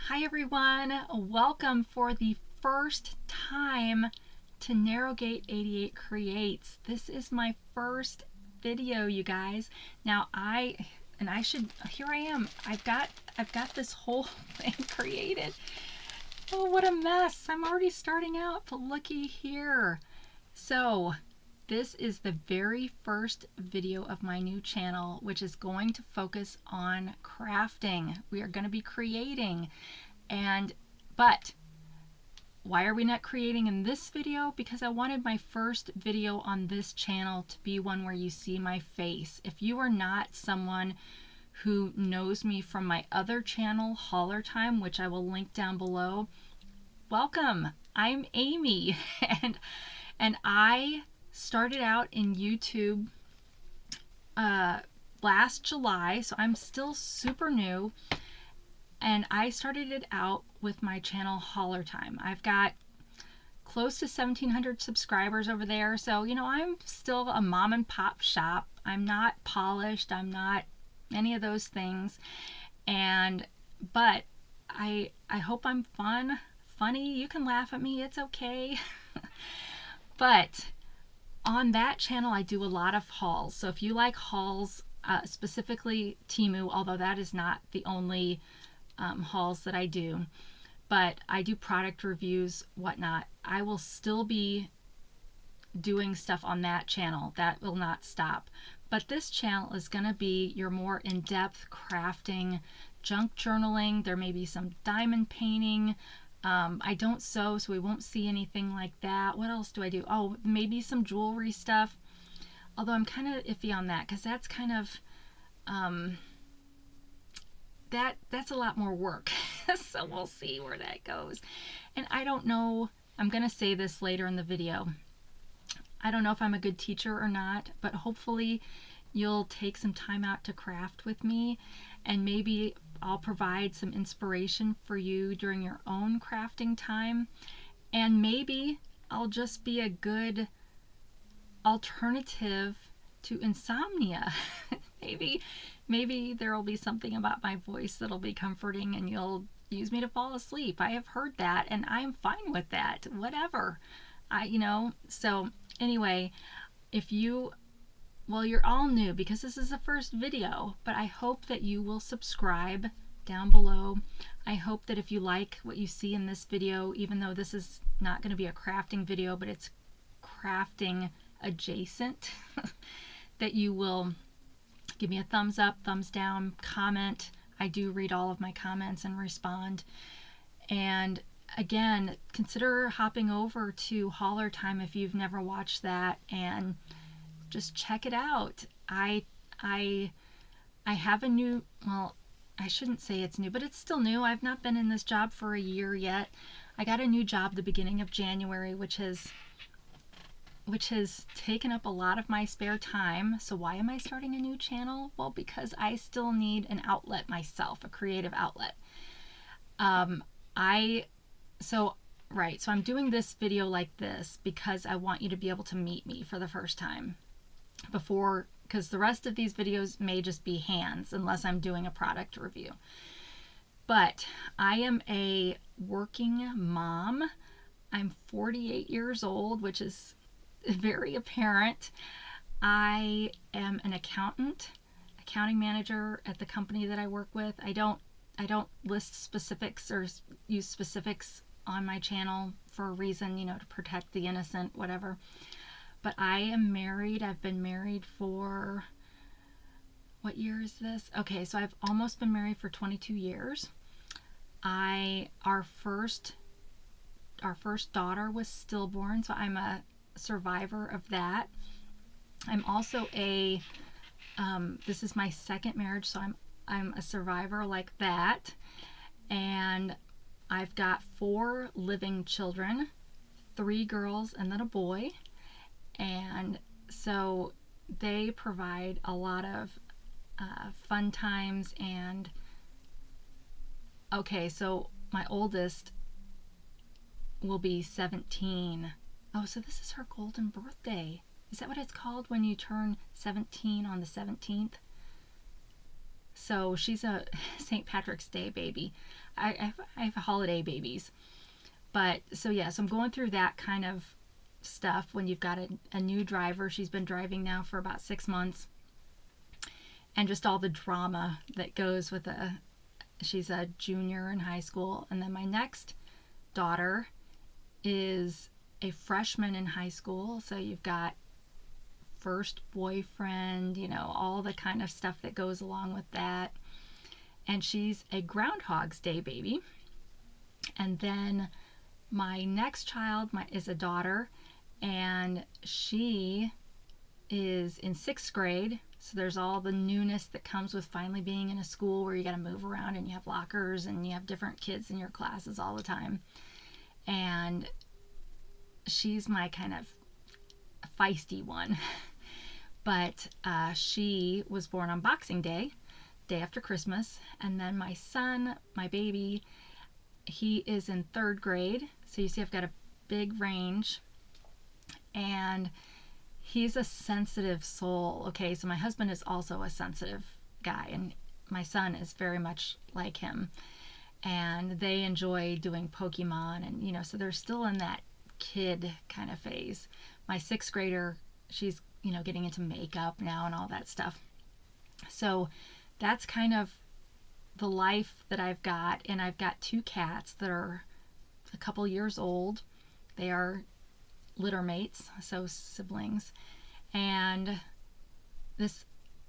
Hi everyone, welcome for the first time to Narrowgate 88 Creates. This is my first video, you guys. Now here I am. I've got this whole thing created. Oh, what a mess. I'm already starting out, but looky here. So this is the very first video of my new channel, which is going to focus on crafting. We are going to be creating. But why are we not creating in this video? Because I wanted my first video on this channel to be one where you see my face. If you are not someone who knows me from my other channel, Haulertime, which I will link down below, welcome. I'm Aimee, and I started out in YouTube last July, so I'm still super new. And I started it out with my channel Haulertime. I've got close to 1,700 subscribers over there, so I'm still a mom and pop shop. I'm not polished. I'm not any of those things. But I hope I'm funny. You can laugh at me. It's okay. But on that channel, I do a lot of hauls. So if you like hauls, specifically Temu, although that is not the only hauls that I do, but I do product reviews, whatnot. I will still be doing stuff on that channel. That will not stop. But this channel is going to be your more in-depth crafting, junk journaling. There may be some diamond painting. I don't sew, so we won't see anything like that. What else do I do? Oh, maybe some jewelry stuff. Although I'm kind of iffy on that because that's kind of that's a lot more work. So we'll see where that goes. And I don't know, I'm going to say this later in the video. I don't know if I'm a good teacher or not, but hopefully you'll take some time out to craft with me, and maybe I'll provide some inspiration for you during your own crafting time. And maybe I'll just be a good alternative to insomnia. Maybe there will be something about my voice that'll be comforting and you'll use me to fall asleep. I have heard that and I'm fine with that. Whatever. So anyway, you're all new because this is the first video, but I hope that you will subscribe down below. I hope that if you like what you see in this video, even though this is not going to be a crafting video, but it's crafting adjacent, that you will give me a thumbs up, thumbs down, comment. I do read all of my comments and respond. And again, consider hopping over to Haulertime if you've never watched that and just check it out. I have a new, well, I shouldn't say it's new, but it's still new. I've not been in this job for a year yet. I got a new job the beginning of January, which has taken up a lot of my spare time. So why am I starting a new channel? Well, because I still need an outlet myself, a creative outlet. So I'm doing this video like this because I want you to be able to meet me for the first time because the rest of these videos may just be hands unless I'm doing a product review. But I am a working mom. I'm 48 years old, which is very apparent. I am an accounting manager at the company that I work with. I don't list specifics or use specifics on my channel for a reason, to protect the innocent, whatever. But I am married. I've been married for, what year is this? Okay, so I've almost been married for 22 years. Our first daughter was stillborn, so I'm a survivor of that. I'm also this is my second marriage, so I'm a survivor like that. And I've got 4 living children, 3 girls and then a boy. And so they provide a lot of fun times. And okay, so my oldest will be 17. Oh, so this is her golden birthday. Is that what it's called when you turn 17 on the 17th? So she's a St. Patrick's Day baby. I have holiday babies. But so yeah, so I'm going through that kind of stuff when you've got a new driver. She's been driving now for about 6 months. And just all the drama that goes with she's a junior in high school. And then my next daughter is a freshman in high school. So you've got first boyfriend, all the kind of stuff that goes along with that. And she's a Groundhog's Day baby. And then my next child is a daughter, and she is in 6th grade. So there's all the newness that comes with finally being in a school where you got to move around and you have lockers and you have different kids in your classes all the time. And she's my kind of feisty one. But she was born on Boxing Day, day after Christmas. And then my son, my baby, he is in 3rd grade. So you see I've got a big range. And he's a sensitive soul. Okay, so my husband is also a sensitive guy, and my son is very much like him. And they enjoy doing Pokemon, and so they're still in that kid kind of phase. My 6th grader, she's getting into makeup now and all that stuff. So that's kind of the life that I've got. And I've got 2 cats that are a couple years old. They are litter mates, so siblings. And this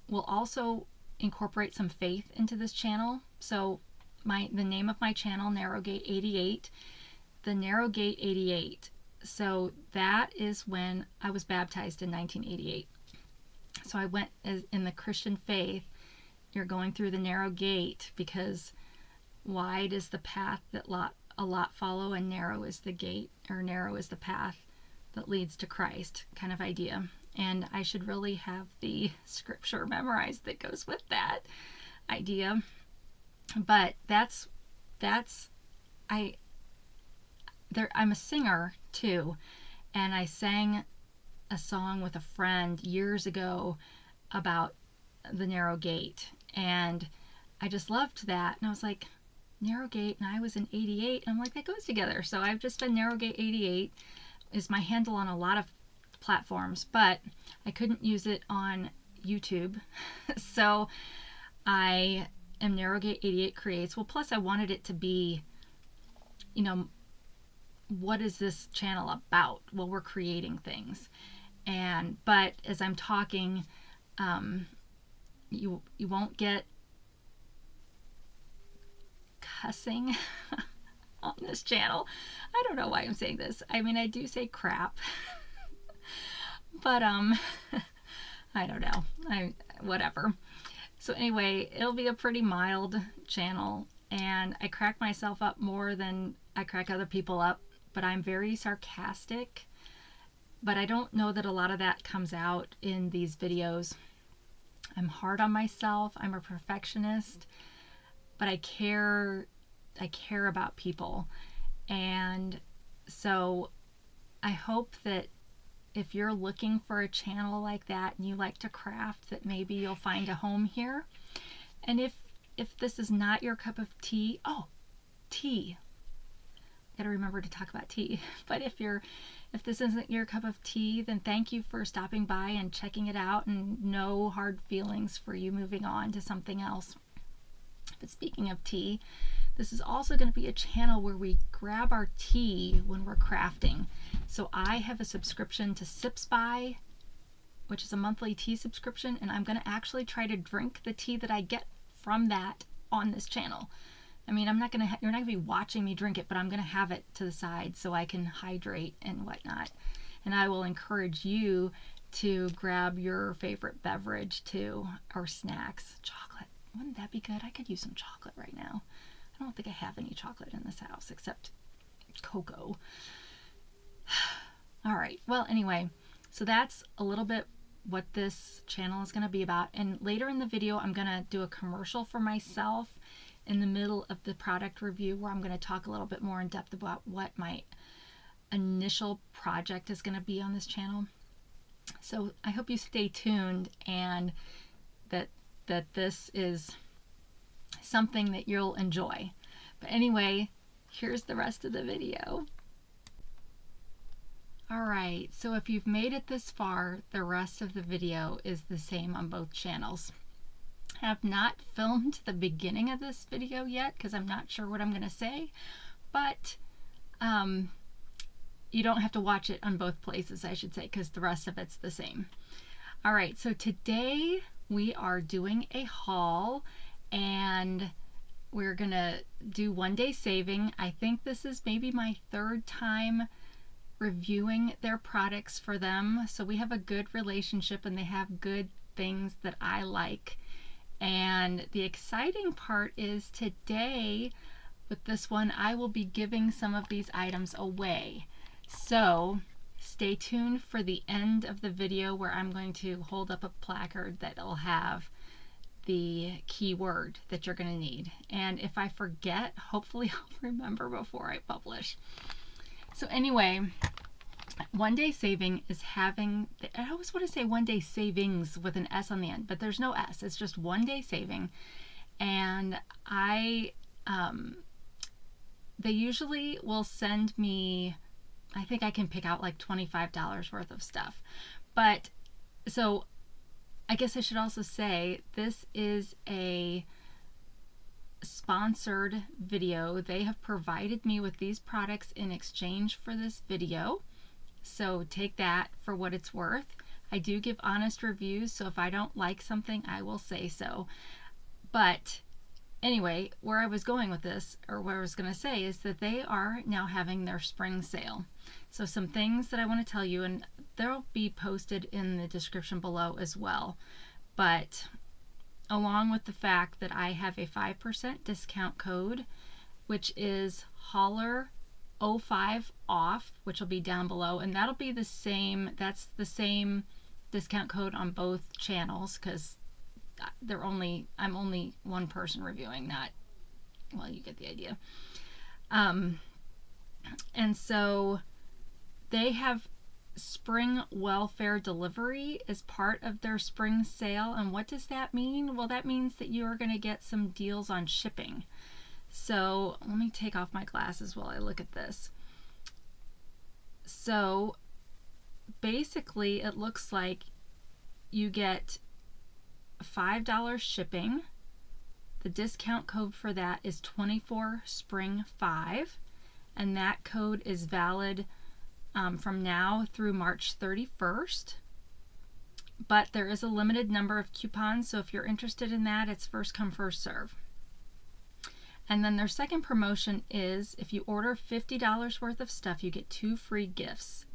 will also incorporate some faith into this channel. So the name of my channel, Narrowgate 88, the Narrowgate 88. So that is when I was baptized in 1988. So I went in the Christian faith. You're going through the narrow gate because wide is the path that a lot follow, and narrow is the gate, or narrow is the path that leads to Christ kind of idea. And I should really have the scripture memorized that goes with that idea. But I'm a singer too, and I sang a song with a friend years ago about the narrow gate, and I just loved that. And I was like, narrow gate, and I was in 88, and I'm like, that goes together. So I've just been Narrowgate 88 is my handle on a lot of platforms, but I couldn't use it on YouTube. So I am Narrowgate 88 Creates. Well, plus I wanted it to be, what is this channel about? Well, we're creating things. But as I'm talking, you won't get cussing on this channel. I don't know why I'm saying this. I mean, I do say crap, but I don't know. Whatever. So anyway, it'll be a pretty mild channel, and I crack myself up more than I crack other people up, but I'm very sarcastic. But I don't know that a lot of that comes out in these videos. I'm hard on myself. I'm a perfectionist, but I care about people. And so I hope that if you're looking for a channel like that and you like to craft, that maybe you'll find a home here. And if this is not your cup of tea, tea. Gotta remember to talk about tea. But if this isn't your cup of tea, then thank you for stopping by and checking it out, and no hard feelings for you moving on to something else. But speaking of tea, this is also going to be a channel where we grab our tea when we're crafting. So I have a subscription to Sips By, which is a monthly tea subscription, and I'm going to actually try to drink the tea that I get from that on this channel. I mean, you're not going to be watching me drink it, but I'm going to have it to the side so I can hydrate and whatnot. And I will encourage you to grab your favorite beverage too, or snacks. Chocolate. Wouldn't that be good? I could use some chocolate right now. I don't think I have any chocolate in this house except cocoa. All right. Well, anyway, so that's a little bit what this channel is going to be about. And later in the video, I'm going to do a commercial for myself in the middle of the product review, where I'm going to talk a little bit more in depth about what my initial project is going to be on this channel. So I hope you stay tuned, and that this is something that you'll enjoy. But anyway, here's the rest of the video. Alright, so if you've made it this far, the rest of the video is the same on both channels. I have not filmed the beginning of this video yet because I'm not sure what I'm going to say, but you don't have to watch it on both places, I should say, because the rest of it's the same. Alright, so today we are doing a haul, and we're going to do One Day Saving. I think this is maybe my third time reviewing their products for them, so we have a good relationship and they have good things that I like. And the exciting part is today with this one I will be giving some of these items away, so stay tuned for the end of the video where I'm going to hold up a placard that will have the keyword that you're going to need, and if I forget, hopefully I'll remember before I publish. So anyway, One Day Saving is having, I always want to say One Day Savings with an S on the end, but there's no S, it's just One Day Saving. And they usually will send me, I think I can pick out like $25 worth of stuff. But so I guess I should also say this is a sponsored video. They have provided me with these products in exchange for this video, so take that for what it's worth. I do give honest reviews, so if I don't like something I will say so. But anyway, where I was going with this, or what I was going to say, is that they are now having their spring sale. So some things that I want to tell you, and they'll be posted in the description below as well, but along with the fact that I have a 5% discount code, which is Hauler05 off, which will be down below, and that'll be the same, that's the same discount code on both channels, because I'm only one person reviewing, not, well, you get the idea. And so they have spring welfare delivery as part of their spring sale. And what does that mean? Well, that means that you are going to get some deals on shipping. So let me take off my glasses while I look at this. So basically it looks like you get $5 shipping. The discount code for that is 24spring5, and that code is valid from now through March 31st. But there is a limited number of coupons, so if you're interested in that, it's first come, first serve. And then their second promotion is if you order $50 worth of stuff, you get 2 free gifts.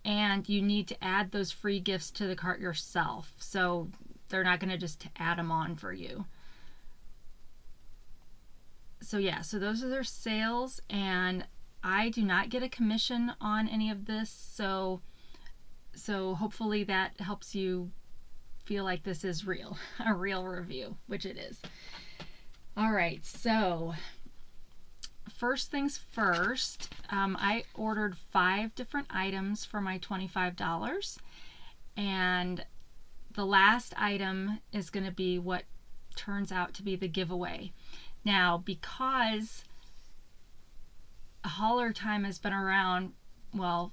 And you need to add those free gifts to the cart yourself, so they're not going to just add them on for you. So yeah, so those are their sales, and I do not get a commission on any of this, so hopefully that helps you feel like this is real, a real review, which it is. Alright, so first things first, I ordered 5 different items for my $25, and the last item is going to be what turns out to be the giveaway. Now, because Haulertime has been around, well,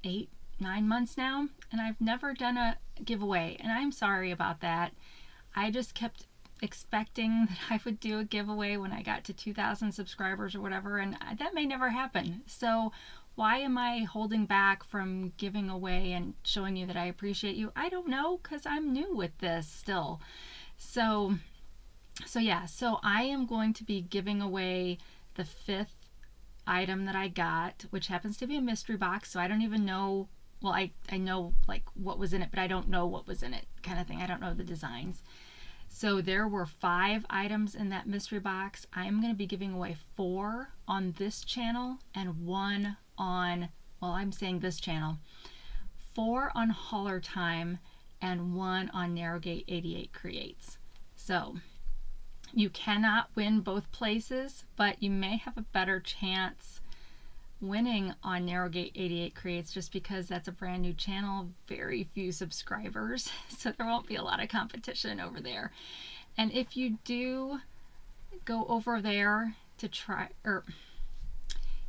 8-9 months now, and I've never done a giveaway, and I'm sorry about that. I just kept expecting that I would do a giveaway when I got to 2,000 subscribers or whatever, and that may never happen. So why am I holding back from giving away and showing you that I appreciate you? I don't know, because I'm new with this still. So yeah, so I am going to be giving away the 5th item that I got, which happens to be a mystery box, so I don't even know, well, I know like what was in it, but I don't know what was in it, kind of thing. I don't know the designs. So there were 5 items in that mystery box. I'm going to be giving away 4 on this channel and 1 on, well, I'm saying this channel, 4 on Haulertime and 1 on Narrowgate 88 Creates. So you cannot win both places, but you may have a better chance winning on Narrowgate 88 Creates just because that's a brand new channel, very few subscribers, so there won't be a lot of competition over there. And if you do go over there to try, or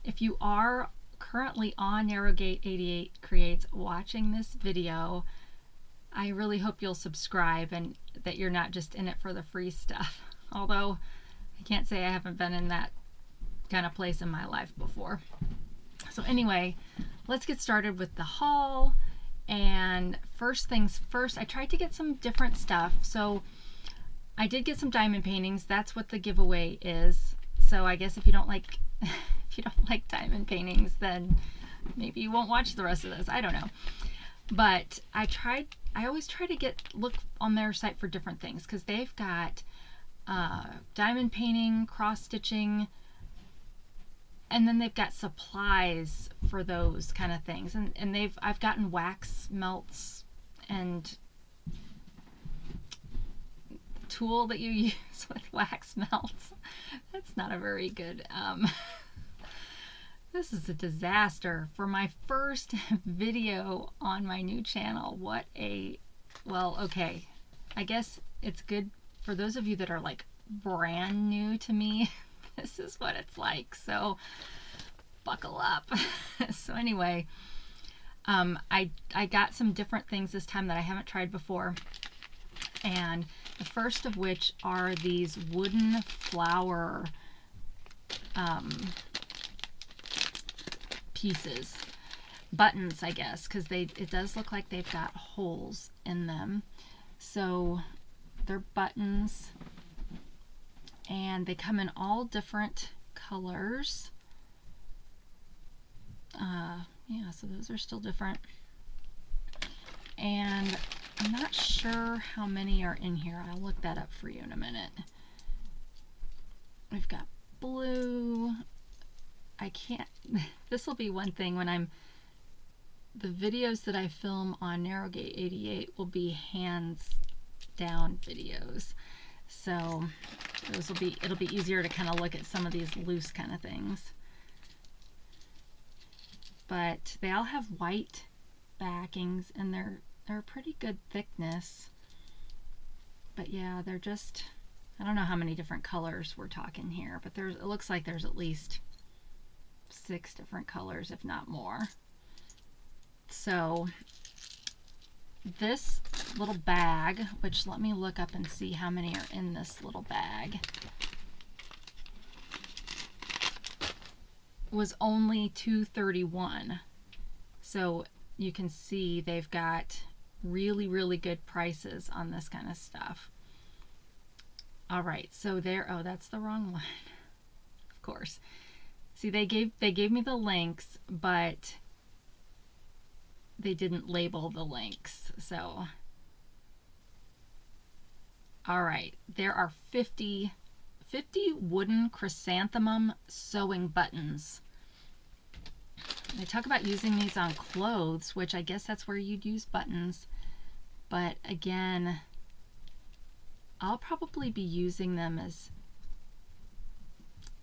if you are currently on Narrowgate88 Creates watching this video, I really hope you'll subscribe and that you're not just in it for the free stuff. Although I can't say I haven't been in that kind of place in my life before. So anyway, let's get started with the haul. And first things first, I tried to get some different stuff. So I did get some diamond paintings. That's what the giveaway is. So I guess if you don't like diamond paintings, then maybe you won't watch the rest of this. I don't know. But I always try to look on their site for different things, because they've got diamond painting, cross stitching, and then they've got supplies for those kind of things. And I've gotten wax melts and tool that you use with wax melts. That's not a very good this is a disaster for my first video on my new channel. Well, okay, I guess it's good for those of you that are like brand new to me. This is what it's like, so buckle up. So anyway, I got some different things this time that I haven't tried before, and the first of which are these wooden flower pieces, buttons, I guess, because it does look like they've got holes in them. So they're buttons, and they come in all different colors. Yeah, so those are still different. And I'm not sure how many are in here. I'll look that up for you in a minute. We've got blue. I can't, this will be one thing when the videos that I film on Narrowgate88 will be hands down videos. So it'll be easier to kind of look at some of these loose kind of things. But they all have white backings, and they're a pretty good thickness. But yeah, they're just, I don't know how many different colors we're talking here, but it looks like there's at least 6 different colors, if not more. So this little bag, which let me look up and see how many are in this little bag, was only $2.31. So you can see they've got really, really good prices on this kind of stuff. All right, so oh, that's the wrong one. Of course. See, they gave me the links, but they didn't label the links. So, all right, there are 50 wooden chrysanthemum sewing buttons. They talk about using these on clothes, which I guess that's where you'd use buttons. But again, I'll probably be using them as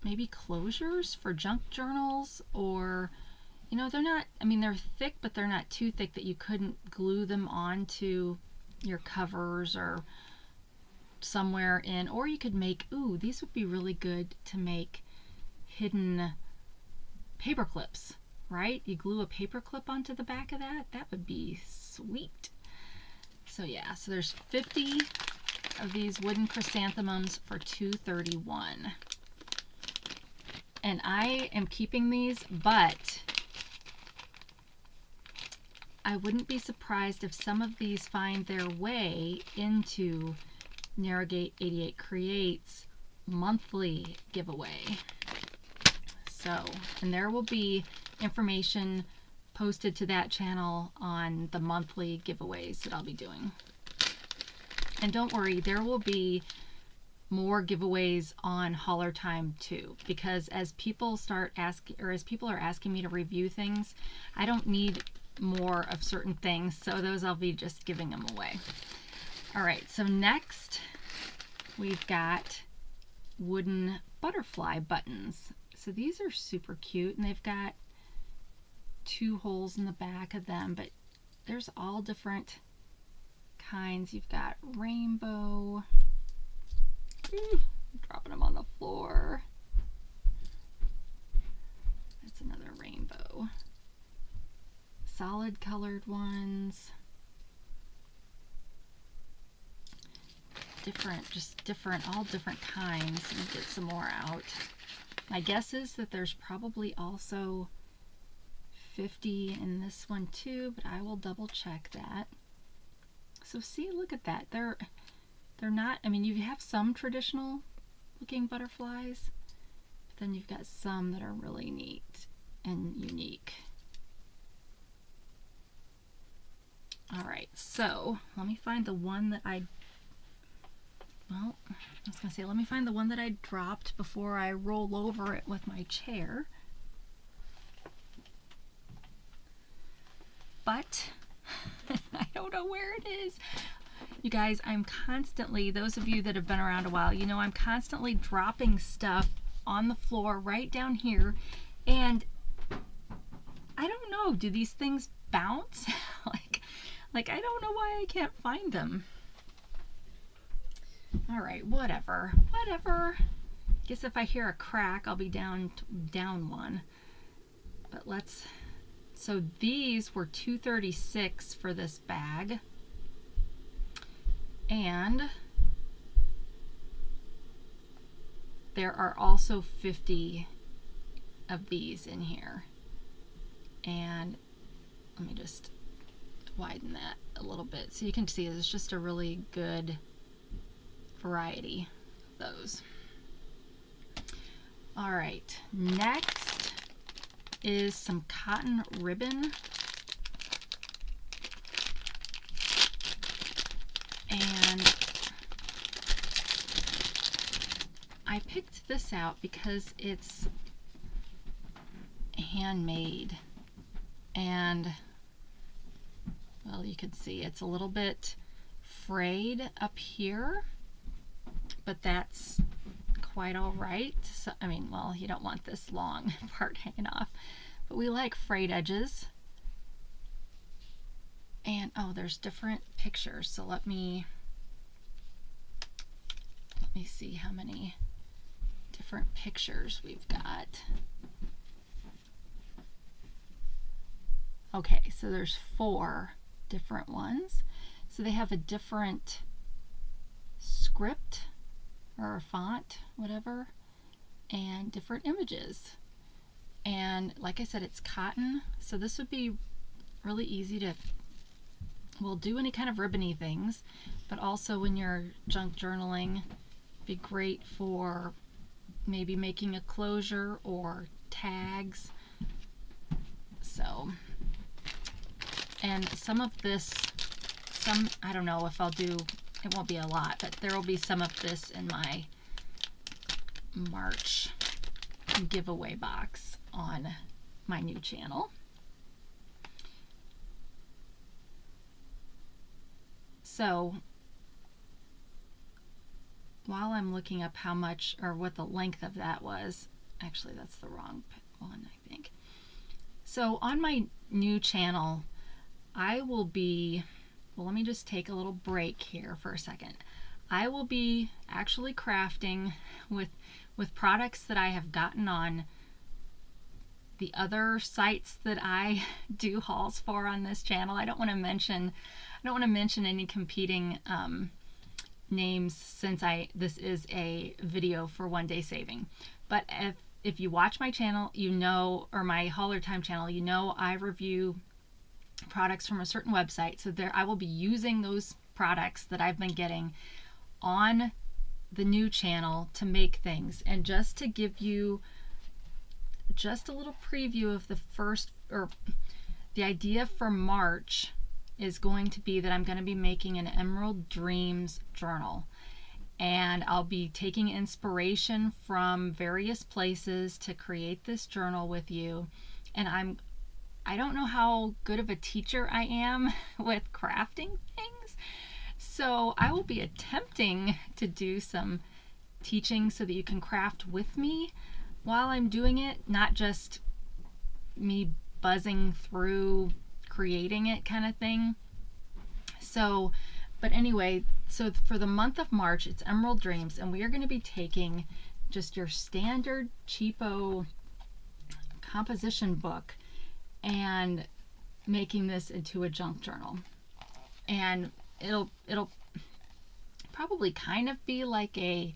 maybe closures for junk journals, or, you know, they're not, I mean, they're thick, but they're not too thick that you couldn't glue them onto your covers or somewhere in, or you could make, ooh, these would be really good to make hidden paper clips, right? You glue a paper clip onto the back of that. That would be sweet. So yeah, so there's 50 of these wooden chrysanthemums for $2.31. And I am keeping these, but I wouldn't be surprised if some of these find their way into Narrowgate88 Creates monthly giveaway. So, and there will be information posted to that channel on the monthly giveaways that I'll be doing. And don't worry, there will be more giveaways on Haulertime too, because as people start asking, or as people are asking me to review things, I don't need more of certain things, so those I'll be just giving them away. All right, so next we've got wooden butterfly buttons. So these are super cute, and they've got 2 holes in the back of them, but there's all different kinds. You've got rainbow, Dropping them on the floor. That's another rainbow. Solid colored ones. Different, just different, all different kinds. Let me get some more out. My guess is that there's probably also 50 in this one too, but I will double check that. So see, look at that. They're not, I mean, you have some traditional looking butterflies, but then you've got some that are really neat and unique. All right, so let me find the one that well, I was gonna say, let me find the one that I dropped before I roll over it with my chair. But I don't know where it is. You guys, I'm constantly, those of you that have been around a while, you know I'm constantly dropping stuff on the floor right down here, and I don't know, do these things bounce? like I don't know why I can't find them. All right, whatever. Guess if I hear a crack, I'll be down one. But let's, so these were $2.36 for this bag. And there are also 50 of these in here. And let me just widen that a little bit so you can see it's just a really good variety of those. All right, next is some cotton ribbon. And I picked this out because it's handmade, and well, you can see it's a little bit frayed up here, but that's quite all right. So, I mean, well, you don't want this long part hanging off, but we like frayed edges. And oh, there's different pictures. So let me see how many different pictures we've got. Okay, so there's 4 different ones. So they have a different script or font, whatever, and different images. And like I said, it's cotton, so this would be really easy to, well, do any kind of ribbony things, but also when you're junk journaling, be great for maybe making a closure or tags. So, and some of this, I don't know if I'll do, it won't be a lot, but there will be some of this in my March giveaway box on my new channel. So while I'm looking up how much or what the length of that was, actually that's the wrong one, I think. So on my new channel, I will be, well, let me just take a little break here for a second. I will be actually crafting with products that I have gotten on the other sites that I do hauls for on this channel. I don't want to mention any competing names, since this is a video for One Day Saving. But if you watch my channel, you know, or my Haulertime channel, you know I review products from a certain website. So there I will be using those products that I've been getting on the new channel to make things. And just to give you just a little preview of the idea for March is going to be that I'm going to be making an Emerald Dreams journal, and I'll be taking inspiration from various places to create this journal with you. And I don't know how good of a teacher I am with crafting things, so I will be attempting to do some teaching so that you can craft with me while I'm doing it, not just me buzzing through creating it kind of thing. So, but anyway, So for the month of March, it's Emerald Dreams, and we are going to be taking just your standard cheapo composition book and making this into a junk journal. And it'll probably kind of be like a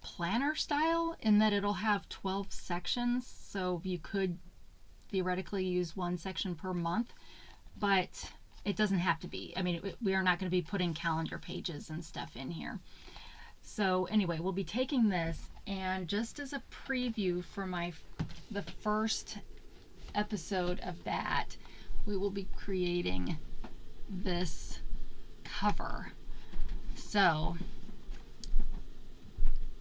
planner style in that it'll have 12 sections, so you could theoretically use one section per month, but it doesn't have to be. I mean, we are not going to be putting calendar pages and stuff in here. So anyway, we'll be taking this, and just as a preview for the first episode of that, we will be creating this cover. So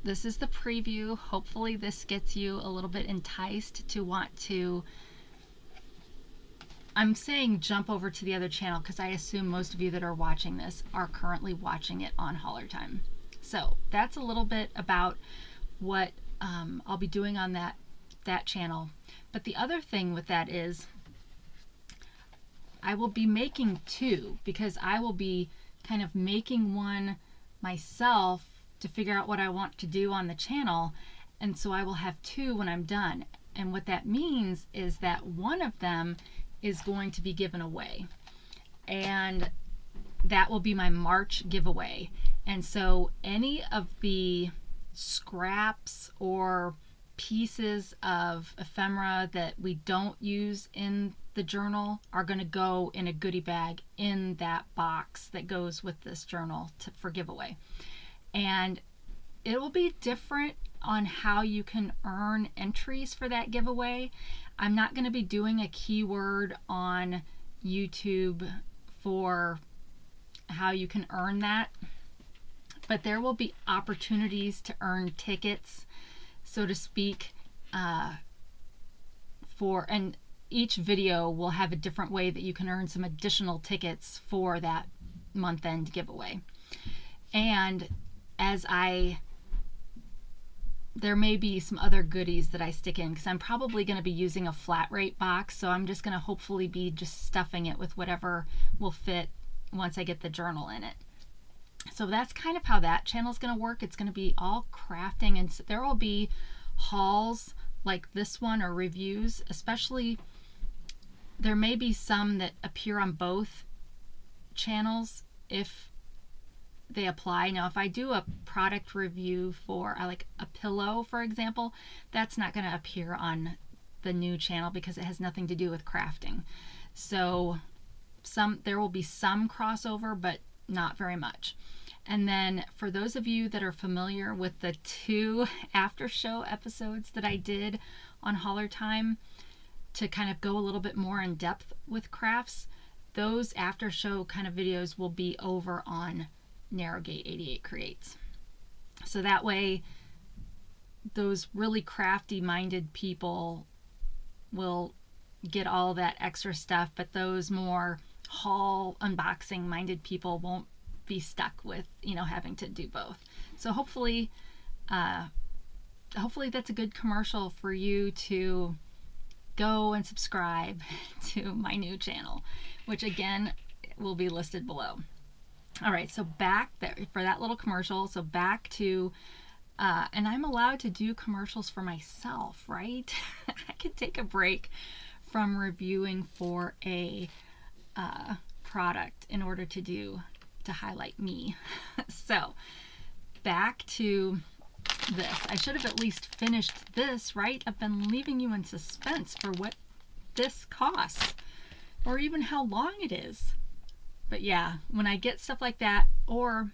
this is the preview. Hopefully this gets you a little bit enticed to want to, I'm saying jump over to the other channel because I assume most of you that are watching this are currently watching it on Haulertime. So that's a little bit about what I'll be doing on that channel. But the other thing with that is I will be making two, because I will be kind of making one myself to figure out what I want to do on the channel, and so I will have two when I'm done. And what that means is that one of them is going to be given away, and that will be my March giveaway. And so any of the scraps or pieces of ephemera that we don't use in the journal are going to go in a goodie bag in that box that goes with this journal for giveaway. And it will be different on how you can earn entries for that giveaway. I'm not going to be doing a keyword on YouTube for how you can earn that, but there will be opportunities to earn tickets, so to speak, and each video will have a different way that you can earn some additional tickets for that month-end giveaway. And there may be some other goodies that I stick in, because I'm probably going to be using a flat rate box, so I'm just going to hopefully be just stuffing it with whatever will fit once I get the journal in it. So that's kind of how that channel is going to work. It's going to be all crafting, and there will be hauls like this one, or reviews. Especially, there may be some that appear on both channels if they apply. Now, if I do a product review for like a pillow, for example, that's not going to appear on the new channel because it has nothing to do with crafting. So there will be some crossover, but not very much. And then for those of you that are familiar with the 2 after show episodes that I did on Haulertime to kind of go a little bit more in depth with crafts, those after show kind of videos will be over on Narrowgate 88 Creates. So that way those really crafty minded people will get all that extra stuff, but those more haul unboxing minded people won't be stuck with, having to do both. So hopefully that's a good commercial for you to go and subscribe to my new channel, which again will be listed below. All right, so back there for that little commercial. So back to, and I'm allowed to do commercials for myself, right? I could take a break from reviewing for a product in order to highlight me. So back to this. I should have at least finished this, right? I've been leaving you in suspense for what this costs, or even how long it is. But yeah, when I get stuff like that, or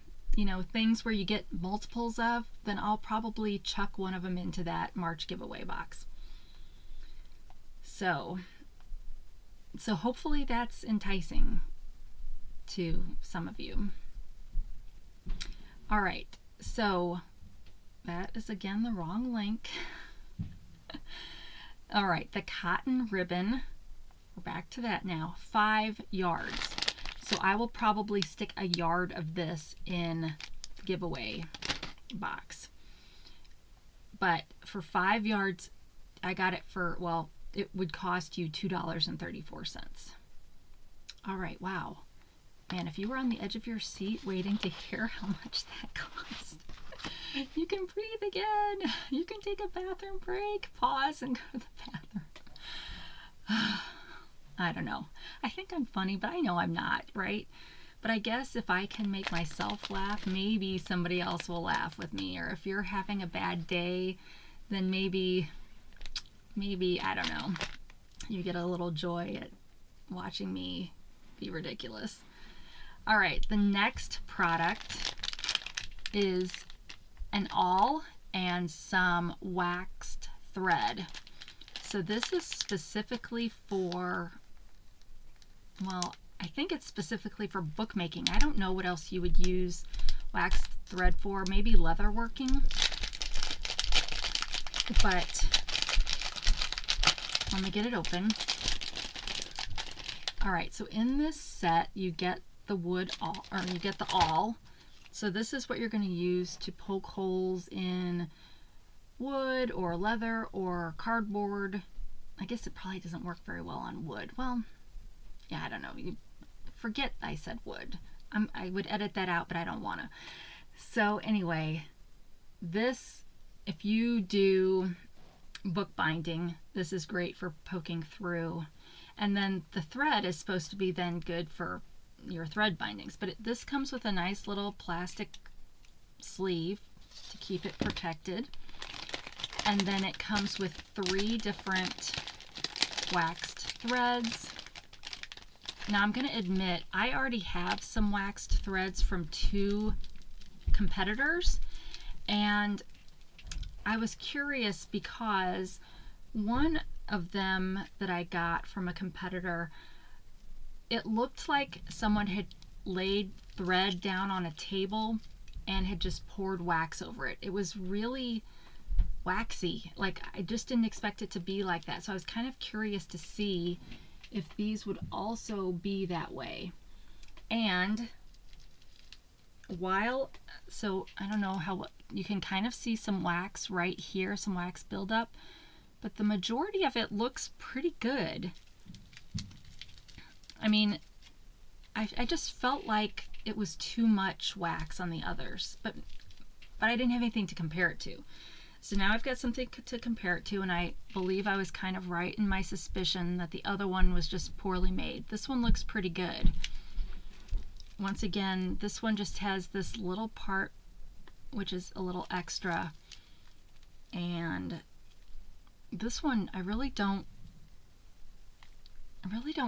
things where you get multiples of, then I'll probably chuck one of them into that March giveaway box. So hopefully that's enticing to some of you. All right, so that is again the wrong link. All right, the cotton ribbon, we're back to that now, 5 yards. So I will probably stick a yard of this in the giveaway box. But for 5 yards, I got it for, well, it would cost you $2.34. All right, wow. Man, if you were on the edge of your seat waiting to hear how much that cost, you can breathe again. You can take a bathroom break, pause, and go to the bathroom. I don't know. I think I'm funny, but I know I'm not, right? But I guess if I can make myself laugh, maybe somebody else will laugh with me. Or if you're having a bad day, then maybe, I don't know, you get a little joy at watching me be ridiculous. All right, the next product is an awl and some waxed thread. So this is specifically for, well, I think it's specifically for bookmaking. I don't know what else you would use waxed thread for, maybe leather working. But let me get it open. All right, so in this set you get the wood awl, or you get the awl. So this is what you're going to use to poke holes in wood or leather or cardboard. I guess it probably doesn't work very well on wood. Well, yeah, I don't know. You forget I said wood. I would edit that out, but I don't want to. So anyway, this, if you do bookbinding, this is great for poking through. And then the thread is supposed to be then good for your thread bindings, but this comes with a nice little plastic sleeve to keep it protected, and then it comes with 3 different waxed threads. Now I'm going to admit I already have some waxed threads from 2 competitors, and I was curious because one of them that I got from a competitor, it looked like someone had laid thread down on a table and had just poured wax over it. It was really waxy. Like, I just didn't expect it to be like that. So I was kind of curious to see if these would also be that way. And so I don't know how, you can kind of see some wax right here, some wax buildup, but the majority of it looks pretty good. I mean, I just felt like it was too much wax on the others, but I didn't have anything to compare it to. So now I've got something to compare it to, and I believe I was kind of right in my suspicion that the other one was just poorly made. This one looks pretty good. Once again, this one just has this little part which is a little extra, and this one I really don't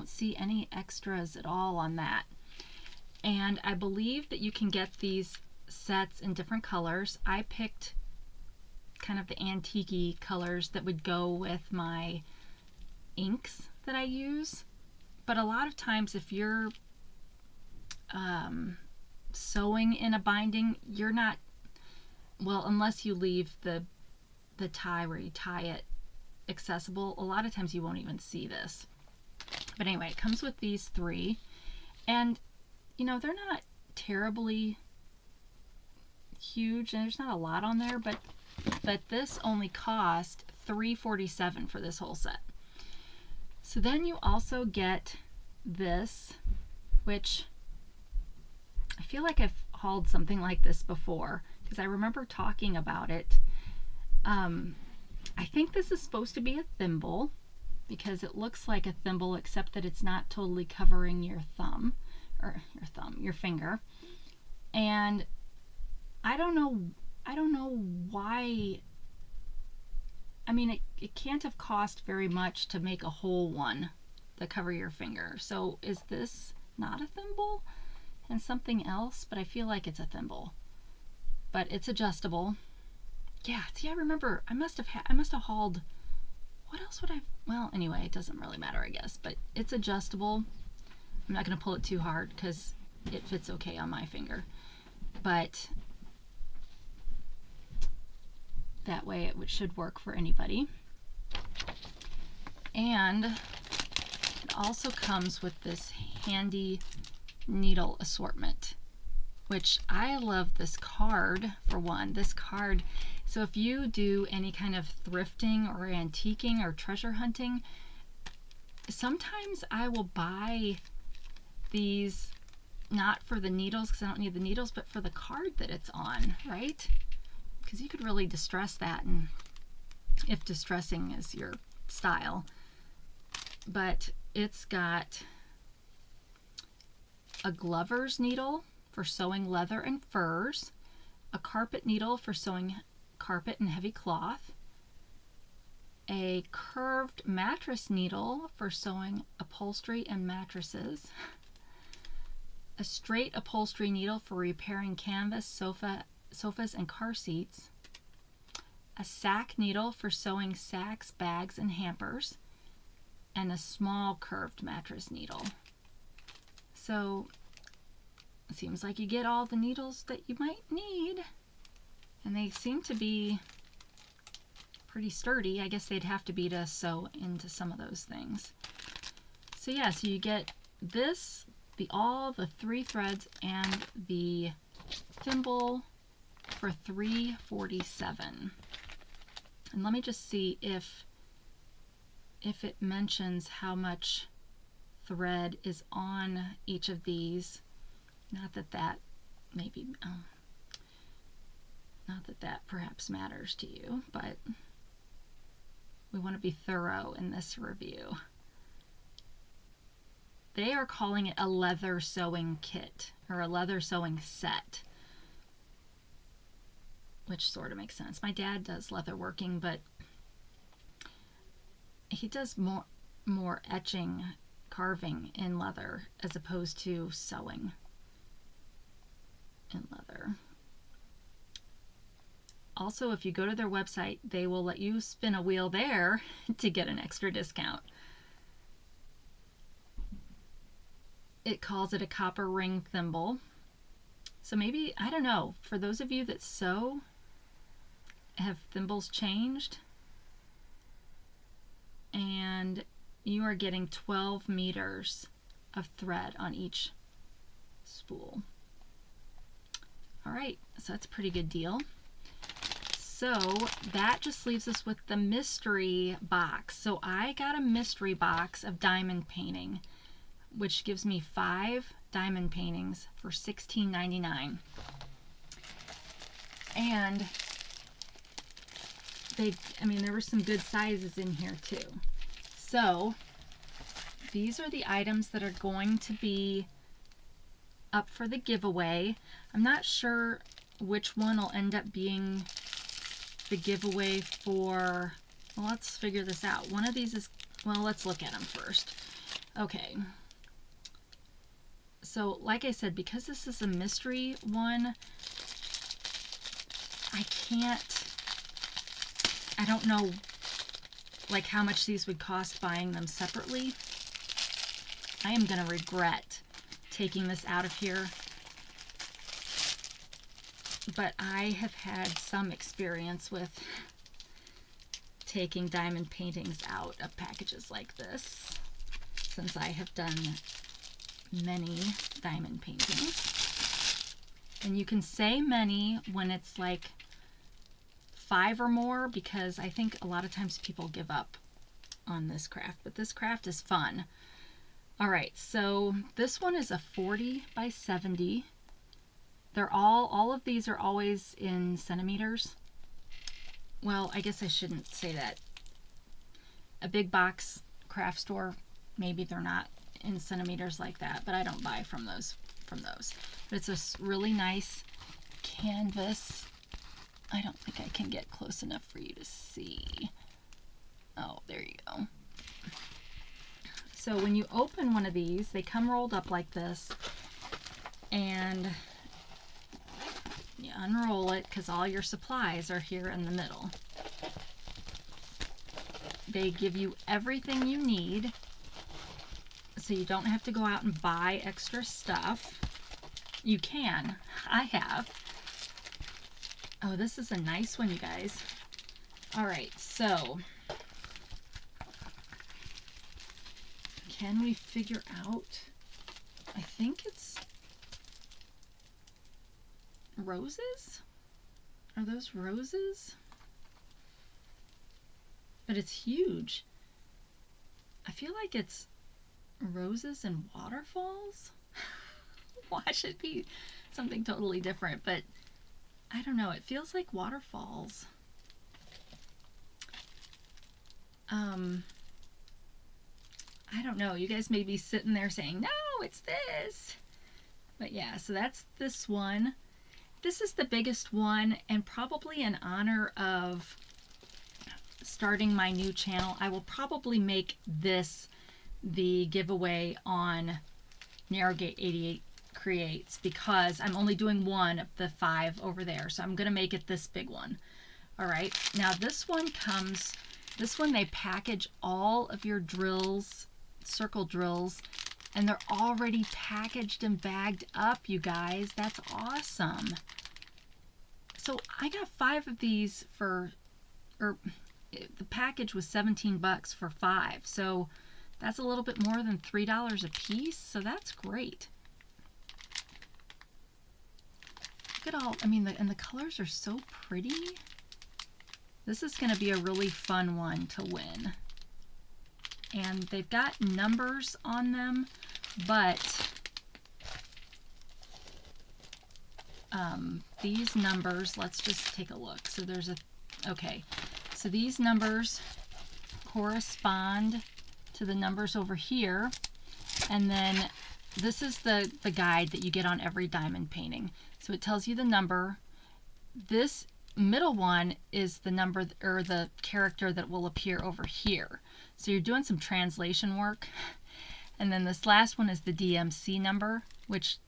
see any extras at all on that. And I believe that you can get these sets in different colors. I picked kind of the antique-y colors that would go with my inks that I use. But a lot of times if you're sewing in a binding, you're not, well, unless you leave the tie where you tie it accessible, a lot of times you won't even see this. But anyway, it comes with these 3, and you know, they're not terribly huge and there's not a lot on there, but this only cost $3.47 for this whole set. So then you also get this, which I feel like I've hauled something like this before because I remember talking about it. I think this is supposed to be a thimble because it looks like a thimble, except that it's not totally covering your thumb, or your finger. And I don't know why. I mean, it can't have cost very much to make a whole one that cover your finger. So is this not a thimble and something else? But I feel like it's a thimble. But it's adjustable. Yeah, see, I remember I must have hauled, what else would I, well, anyway, it doesn't really matter, I guess, but it's adjustable. I'm not going to pull it too hard because it fits okay on my finger, but that way it should work for anybody. And it also comes with this handy needle assortment, which I love this card for one. This card, so if you do any kind of thrifting or antiquing or treasure hunting, sometimes I will buy these not for the needles because I don't need the needles, but for the card that it's on, right? Because you could really distress that, and if distressing is your style. But it's got a glover's needle for sewing leather and furs, a carpet needle for sewing carpet and heavy cloth, a curved mattress needle for sewing upholstery and mattresses, a straight upholstery needle for repairing canvas, sofas and car seats, a sack needle for sewing sacks, bags, and hampers, and a small curved mattress needle. So it seems like you get all the needles that you might need, and they seem to be pretty sturdy. I guess they'd have to be to sew into some of those things. So yeah, so you get this, all the 3 threads and the thimble for $3.47. And let me just see if it mentions how much thread is on each of these. Not that that maybe, not that that perhaps matters to you, but we want to be thorough in this review. They are calling it a leather sewing kit, or a leather sewing set, which sort of makes sense. My dad does leather working, but he does more etching, carving in leather as opposed to sewing in leather. Also, if you go to their website, they will let you spin a wheel there to get an extra discount. It calls it a copper ring thimble. So maybe, I don't know, for those of you that sew, have thimbles changed? And you are getting 12 meters of thread on each spool. All right, so that's a pretty good deal. So that just leaves us with the mystery box. So I got a mystery box of diamond painting, which gives me 5 diamond paintings for $16.99. And there were some good sizes in here too. So these are the items that are going to be up for the giveaway. I'm not sure which one will end up being the giveaway for, well, let's figure this out. One of these is, well, let's look at them first. Okay. So like I said, because this is a mystery one, I don't know like how much these would cost buying them separately. I am going to regret taking this out of here, but I have had some experience with taking diamond paintings out of packages like this, since I have done many diamond paintings. And you can say many when it's like 5 or more, because I think a lot of times people give up on this craft, but this craft is fun. All right, so this one is a 40 by 70. They're all of these are always in centimeters. Well, I guess I shouldn't say that. A big box craft store, maybe they're not in centimeters like that, but I don't buy from those. But it's a really nice canvas. I don't think I can get close enough for you to see. Oh, there you go. So when you open one of these, they come rolled up like this, and you unroll it because all your supplies are here in the middle. They give you everything you need, so you don't have to go out and buy extra stuff. You can. I have. Oh, this is a nice one, you guys. All right, so can we figure out? I think it's roses. Are those roses? But it's huge. I feel like it's roses and waterfalls. watch it be something totally different, but I don't know, it feels like waterfalls. I don't know, you guys may be sitting there saying, no, it's this. But yeah, so that's this one. This is the biggest one, and probably in honor of starting my new channel, I will probably make this the giveaway on Narrowgate88 Creates, because I'm only doing one of the 5 over there, so I'm going to make it this big one. All right, now this one they package all of your drills, circle drills, and they're already packaged and bagged up, you guys. That's awesome. So I got 5 of these for, or the package was 17 bucks for 5. So that's a little bit more than $3 a piece. So that's great. Look at all, I mean, and the colors are so pretty. This is going to be a really fun one to win. And they've got numbers on them, but these numbers, let's just take a look. So there's okay, so these numbers correspond to the numbers over here, and then this is the guide that you get on every diamond painting. So it tells you the number. This middle one is the number or the character that will appear over here. So you're doing some translation work. And then this last one is the DMC number, which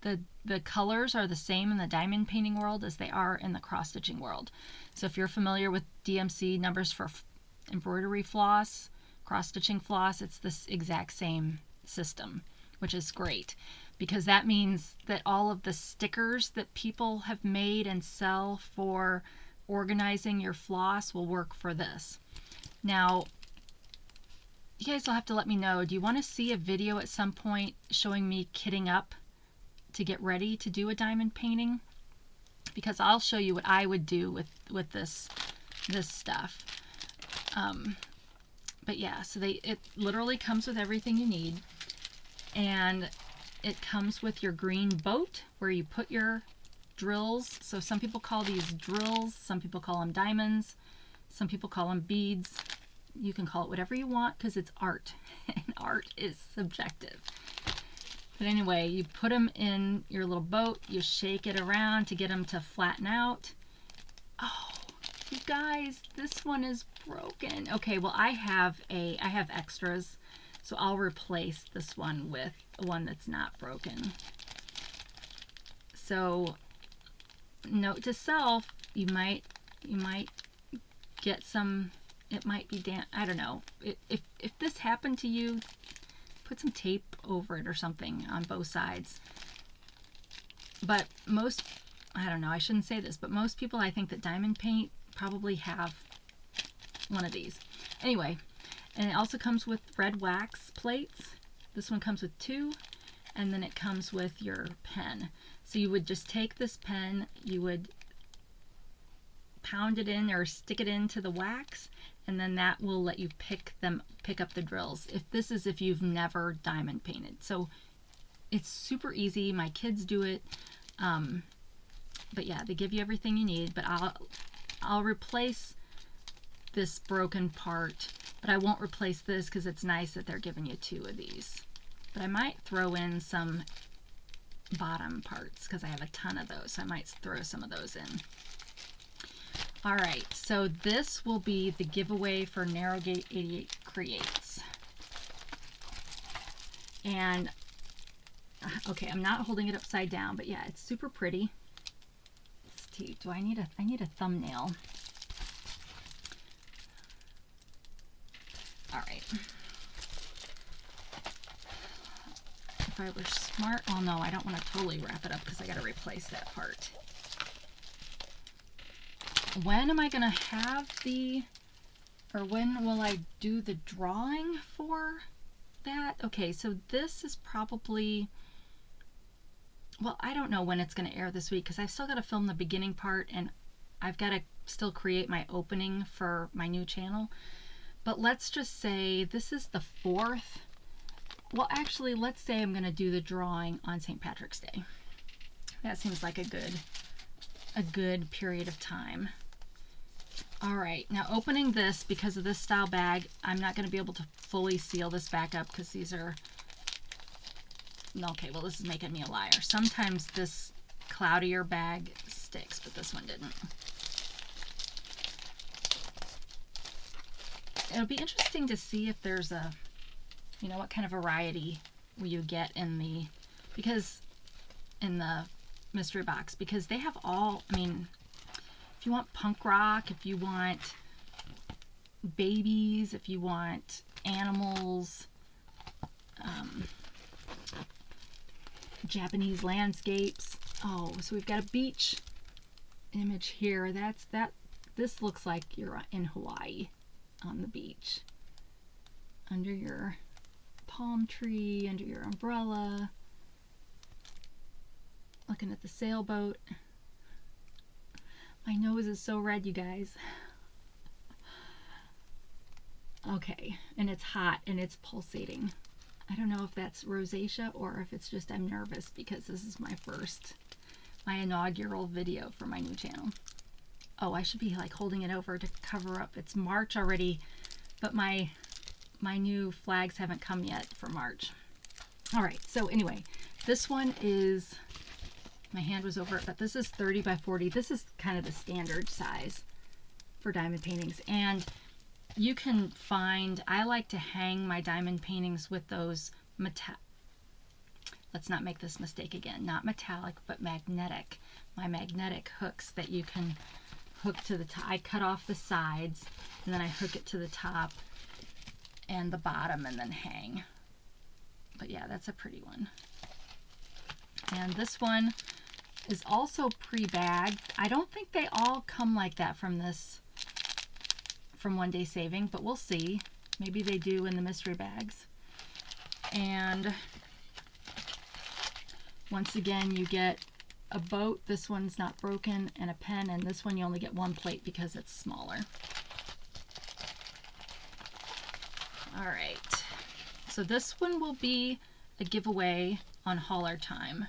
the colors are the same in the diamond painting world as they are in the cross stitching world. So if you're familiar with DMC numbers for embroidery floss, cross stitching floss, it's this exact same system, which is great, because that means that all of the stickers that people have made and sell for organizing your floss will work for this. Now, you guys will have to let me know, do you want to see a video at some point showing me kitting up to get ready to do a diamond painting? Because I'll show you what I would do with this stuff. But yeah, so it literally comes with everything you need. And it comes with your green boat where you put your drills. So some people call these drills, some people call them diamonds, some people call them beads. You can call it whatever you want because it's art, and art is subjective. But anyway, you put them in your little boat, you shake it around to get them to flatten out. Oh, you guys, this one is broken. Okay, well I have extras, so I'll replace this one with one that's not broken. So note to self, you might get some, it might be damp, I don't know. If this happened to you, put some tape over it or something on both sides. But most, I don't know, I shouldn't say this, but most people I think that diamond paint probably have one of these. Anyway, and it also comes with red wax plates. This one comes with 2, and then it comes with your pen. So you would just take this pen, you would pound it in or stick it into the wax, and then that will let you pick up the drills. If you've never diamond painted. So it's super easy. My kids do it. But yeah, they give you everything you need, but I'll replace this broken part, but I won't replace this because it's nice that they're giving you 2 of these. But I might throw in some bottom parts because I have a ton of those. So I might throw some of those in. All right, so this will be the giveaway for Narrowgate88 Creates. And, okay, I'm not holding it upside down, but yeah, it's super pretty. Let's see, I need a thumbnail. All right. If I were smart, oh no, I don't want to totally wrap it up because I got to replace that part. When am I going to have when will I do the drawing for that? Okay, so this is probably, well, I don't know when it's going to air this week because I've still got to film the beginning part and I've got to still create my opening for my new channel. But let's just say this is the 4th Well, actually, let's say I'm going to do the drawing on St. Patrick's Day. That seems like a good period of time. All right, now opening this, because of this style bag, I'm not going to be able to fully seal this back up because these are, okay, well, this is making me a liar. Sometimes this cloudier bag sticks, but this one didn't. It'll be interesting to see if there's a, you know, what kind of variety will you get in the, because in the mystery box, because they have all, I mean, if you want punk rock, if you want babies, if you want animals, Japanese landscapes. Oh, so we've got a beach image here. This looks like you're in Hawaii on the beach. Under your palm tree, under your umbrella. Looking at the sailboat. My nose is so red, you guys. Okay, and it's hot and it's pulsating. I don't know if that's rosacea or if it's just I'm nervous because this is my inaugural video for my new channel. Oh, I should be like holding it over to cover up. It's March already, but my new flags haven't come yet for March. All right, so anyway, this one is, my hand was over it, but this is 30 by 40. This is kind of the standard size for diamond paintings. And you can find, I like to hang my diamond paintings with those let's not make this mistake again, not metallic, but magnetic. My magnetic hooks that you can hook to the top. I cut off the sides and then I hook it to the top and the bottom and then hang. But yeah, that's a pretty one. And this one is also pre-bagged. I don't think they all come like that from One Day Saving, but we'll see. Maybe they do in the mystery bags. And once again, you get a boat. This one's not broken, and a pen, and this one you only get one plate because it's smaller. All right, so this one will be a giveaway on Haulertime.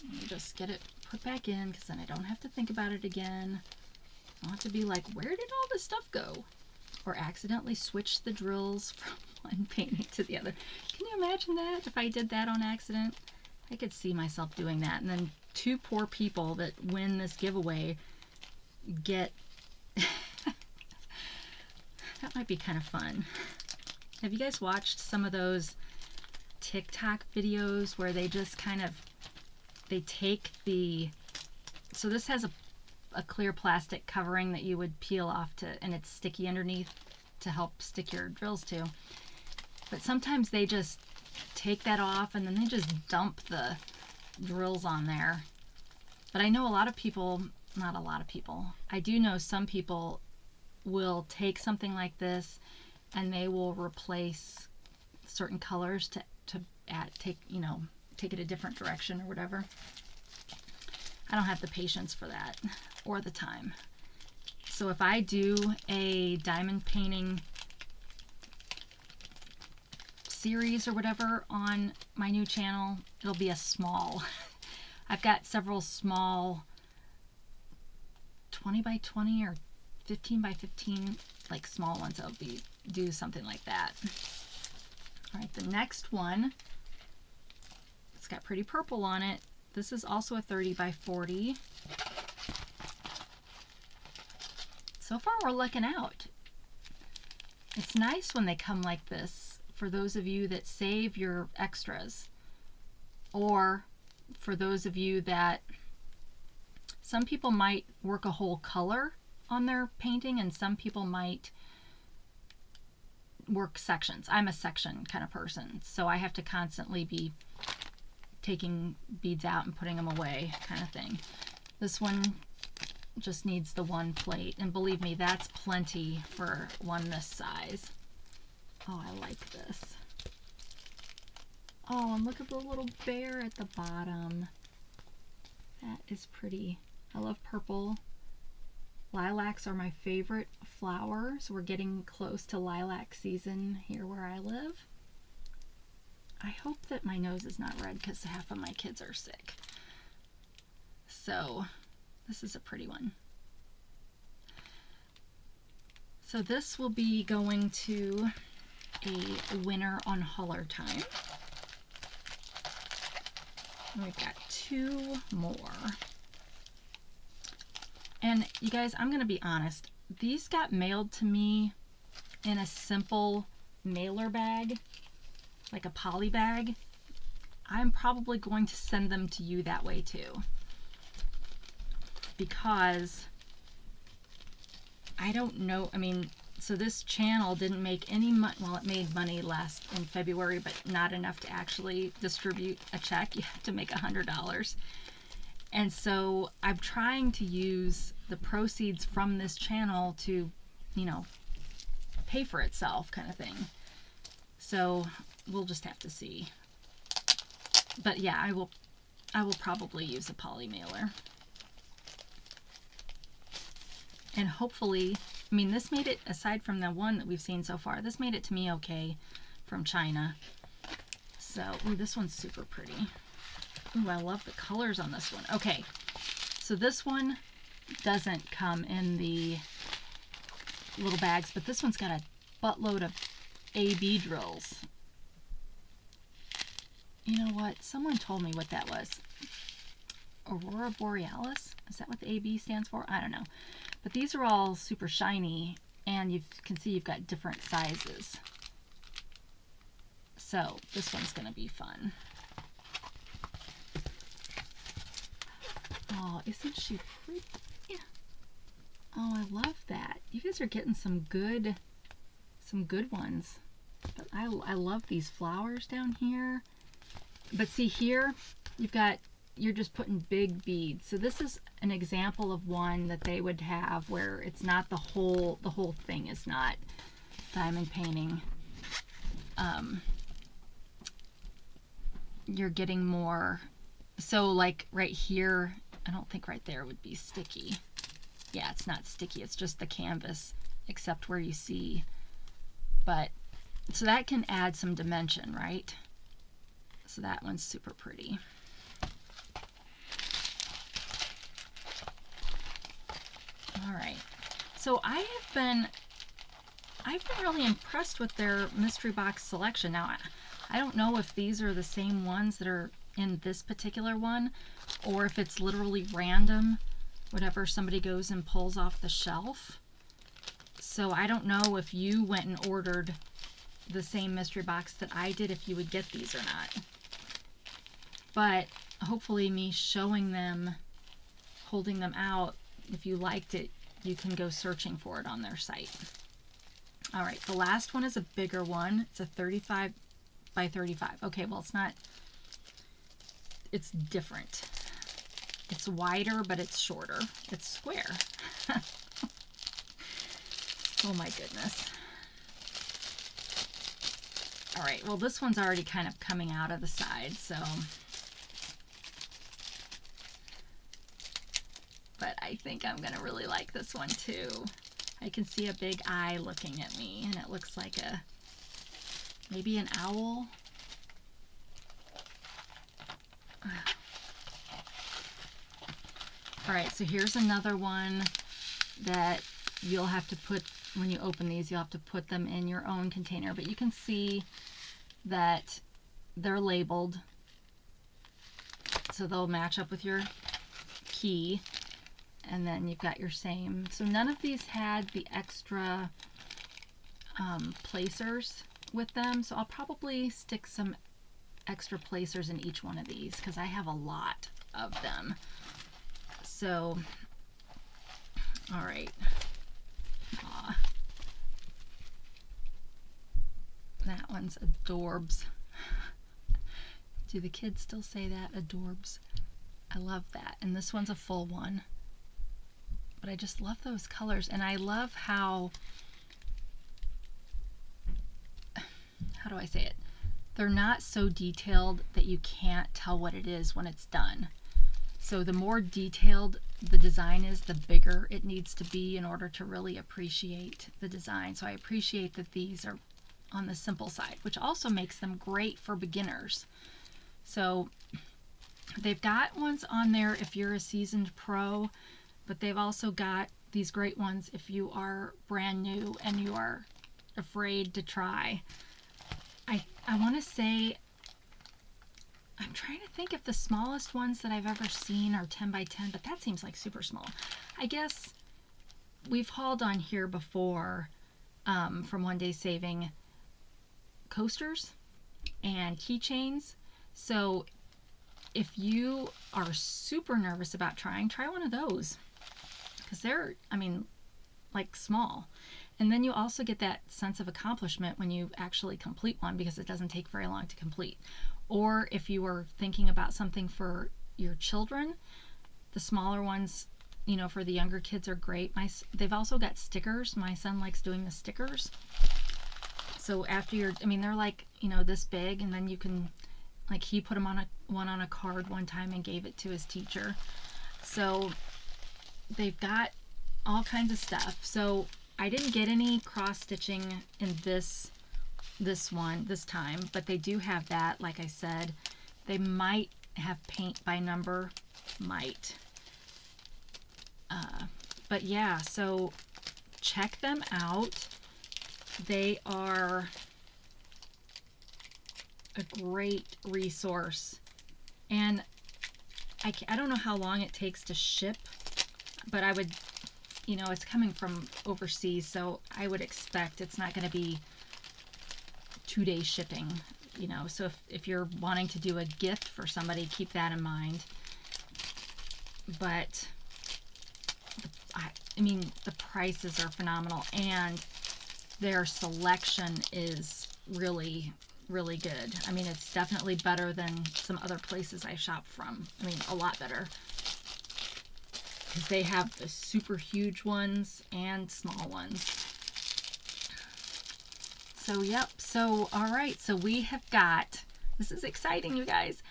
Let me just get it put back in because then I don't have to think about it again. I don't have to be like, where did all this stuff go? Or accidentally switch the drills from one painting to the other. Can you imagine that if I did that on accident? I could see myself doing that. And then two poor people that win this giveaway get... That might be kind of fun. Have you guys watched some of those TikTok videos where they just kind of, they take the, so this has a clear plastic covering that you would peel off and it's sticky underneath to help stick your drills to. But sometimes they just take that off and then they just dump the drills on there. But I know a lot of people, not a lot of people, I do know some people will take something like this and they will replace certain colors to take it a different direction or whatever. I don't have the patience for that or the time. So if I do a diamond painting series or whatever on my new channel, it'll be a small. I've got several small 20 by 20 or 15 by 15, like small ones. I'll do something like that. All right, the next one, it's got pretty purple on it. This is also a 30 by 40. So far we're lucking out. It's nice when they come like this for those of you that save your extras, or for those of you that, some people might work a whole color on their painting and some people might work sections. I'm a section kind of person, so I have to constantly be taking beads out and putting them away kind of thing. This one just needs the one plate, and believe me, that's plenty for one this size. Oh, I like this. Oh, and look at the little bear at the bottom. That is pretty. I love purple. Lilacs are my favorite flower, so we're getting close to lilac season here where I live. I hope that my nose is not red because half of my kids are sick. So this is a pretty one. So this will be going to a winner on Haulertime. And we've got 2 more. And you guys, I'm going to be honest. These got mailed to me in a simple mailer bag, like a poly bag. I'm probably going to send them to you that way too. Because I don't know, I mean, so this channel didn't make any money. Well, it made money last in February, but not enough to actually distribute a check. You have to make $100. And so I'm trying to use the proceeds from this channel to, you know, pay for itself kind of thing. So we'll just have to see. But yeah, I will probably use a poly mailer. And hopefully, I mean, this made it, aside from the one that we've seen so far, this made it to me okay from China. So, ooh, this one's super pretty. Ooh, I love the colors on this one. Okay, so this one doesn't come in the little bags, but this one's got a buttload of AB drills. You know what? Someone told me what that was. Aurora Borealis? Is that what the AB stands for? I don't know. But these are all super shiny, and you can see you've got different sizes. So this one's going to be fun. Oh, isn't she pretty? Yeah. Oh, I love that. You guys are getting some good ones. But I love these flowers down here. But see here, you're just putting big beads. So this is an example of one that they would have where it's not the whole thing is not diamond painting. You're getting more. So like right here, I don't think right there would be sticky. Yeah, it's not sticky. It's just the canvas, except where you see. But so that can add some dimension, right? So that one's super pretty. All right. So I've been really impressed with their mystery box selection. Now, I don't know if these are the same ones that are in this particular one, or if it's literally random, whatever somebody goes and pulls off the shelf. So I don't know if you went and ordered the same mystery box that I did, if you would get these or not. But hopefully me showing them, holding them out, if you liked it, you can go searching for it on their site. All right, the last one is a bigger one. It's a 35 by 35. Okay, well, it's not, it's different. It's wider, but it's shorter. It's square. Oh my goodness. All right, well, this one's already kind of coming out of the side, so. But I think I'm gonna really like this one too. I can see a big eye looking at me, and it looks like maybe an owl. All right, so here's another one that you'll have to put, when you open these, you'll have to put them in your own container, but you can see that they're labeled, so they'll match up with your key, and then you've got your same. So none of these had the extra placers with them, so I'll probably stick some extra placers in each one of these because I have a lot of them. So, all right. That one's adorbs. Do the kids still say that? Adorbs. I love that. And this one's a full one. But I just love those colors. And I love how do I say it? They're not so detailed that you can't tell what it is when it's done. So the more detailed the design is, the bigger it needs to be in order to really appreciate the design. So I appreciate that these are on the simple side, which also makes them great for beginners. So they've got ones on there if you're a seasoned pro, but they've also got these great ones if you are brand new and you are afraid to try. I want to say, I'm trying to think if the smallest ones that I've ever seen are 10 by 10, but that seems like super small. I guess we've hauled on here before from One Day Saving coasters and keychains. So if you are super nervous about trying, try one of those, because they're, I mean, like small. And then you also get that sense of accomplishment when you actually complete one, because it doesn't take very long to complete. Or if you are thinking about something for your children, the smaller ones, you know, for the younger kids are great. They've also got stickers. My son likes doing the stickers. So after you're, I mean, they're like, you know, this big, and then you can, like, he put them on one on a card one time and gave it to his teacher. So they've got all kinds of stuff. So I didn't get any cross stitching in this one this time, but they do have that. Like I said, they might have paint by number, might. But yeah, so check them out. They are a great resource, and I don't know how long it takes to ship, but I would, you know, it's coming from overseas, so I would expect it's not going to be 2-day shipping, you know. So if you're wanting to do a gift for somebody, keep that in mind. But I mean, the prices are phenomenal, and their selection is really, really good. I mean, it's definitely better than some other places I shop from. I mean, a lot better, because they have the super huge ones and small ones. So yep, so all right, so we have got, this is exciting, you guys,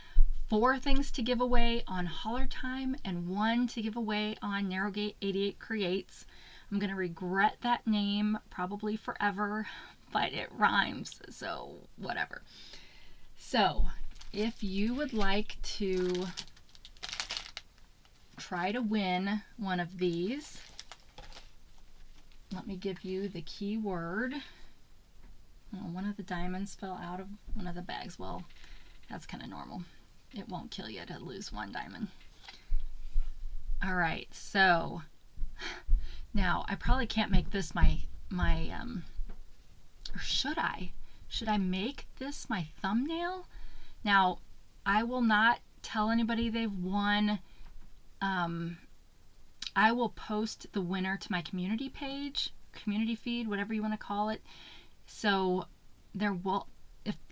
4 things to give away on Haulertime and 1 to give away on Narrowgate 88 Creates. I'm gonna regret that name probably forever, but it rhymes, so whatever. So if you would like to try to win one of these, let me give you the keyword. Oh, one of the diamonds fell out of one of the bags. Well, that's kind of normal. It won't kill you to lose 1 diamond. All right, so now I probably can't make this my or should I? Should I make this my thumbnail? Now, I will not tell anybody they've won. I will post the winner to my community page, community feed, whatever you want to call it. So there will,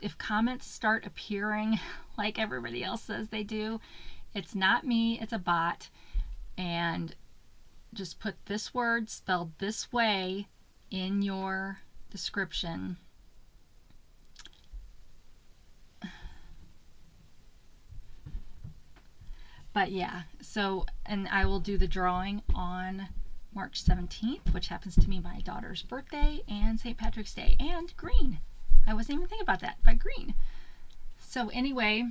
if comments start appearing like everybody else says they do, it's not me, it's a bot. And just put this word spelled this way in your description. But yeah, so, and I will do the drawing on March 17th, which happens to be my daughter's birthday, and St. Patrick's Day, and green. I wasn't even thinking about that, but green. So anyway,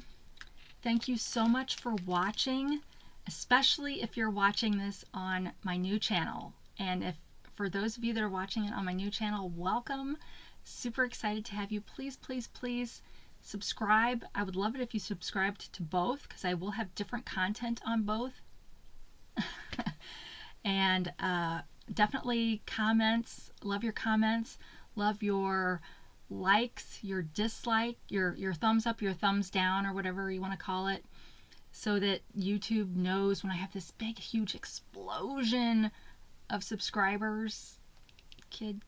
thank you so much for watching, especially if you're watching this on my new channel. And if for those of you that are watching it on my new channel, welcome. Super excited to have you. Please, please, please subscribe. I would love it if you subscribed to both, because I will have different content on both. And definitely comments. Love your comments. Love your likes, your dislike, your thumbs up, your thumbs down, or whatever you want to call it, so that YouTube knows when I have this big, huge explosion of subscribers, kid,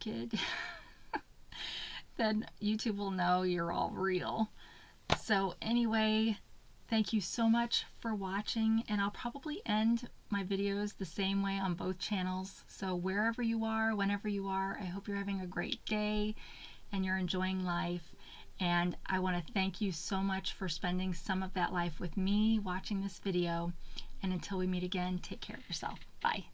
then YouTube will know you're all real. So anyway, thank you so much for watching, and I'll probably end my videos the same way on both channels. So wherever you are, whenever you are, I hope you're having a great day and you're enjoying life. And I want to thank you so much for spending some of that life with me watching this video. And until we meet again, take care of yourself. Bye.